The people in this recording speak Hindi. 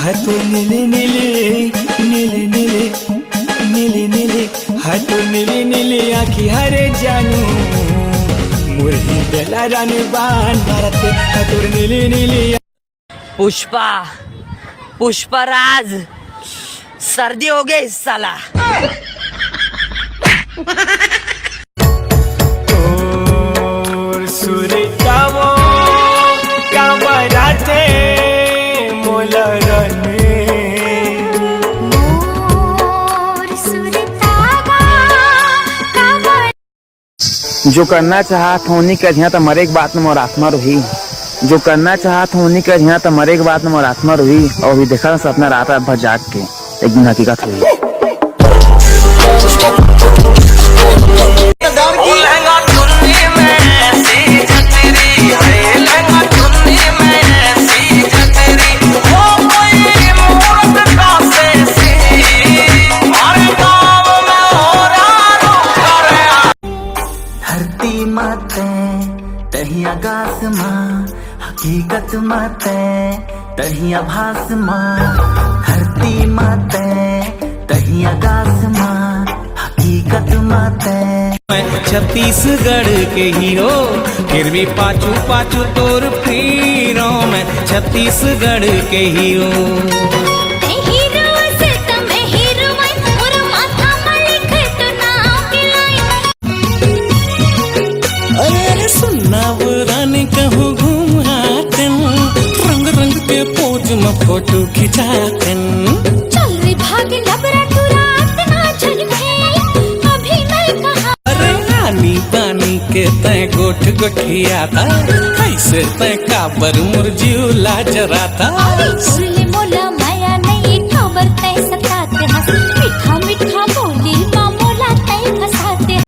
हाथ नीले नीले नीले नीले नीले नीले हाथ नीले नीले आखी हरे जानू मुरही बेला रानी बान भारत हाथ नीले नीले। पुष्पा पुष्पराज सर्दी हो गई साला। और सूर्य का वो कामराते मोला रने जो करना चाहत होनी कर यहाँ तो मरे एक बात में मोर आत्मा रोही। जो करना चाहत होनी कर यहाँ तो मरे एक बात में मोर आत्मा रोही। और भी देखा सपना रात भर जाग के एक दिन हकीकत हुई। धरती माते तहिया गास माँ हकीकत माते तहिया भास माँ। धरती माते तहिया गास माँ हकीकत माते। मैं छत्तीसगढ़ के हीरो फिर भी पाछू पाछू तोर फिरो। मैं छत्तीसगढ़ के हीरो। अरे सुनना वो रानी कहूँ घूमातन रंग रंग के पोज में फोटो खिंचातन। चल रे भाग लबरा तू रात ना झलके अभी नहीं कहा। अरे रानी पानी के तय गोठ गोठियाता ऐसे तय काबर मुरझियोला जराता।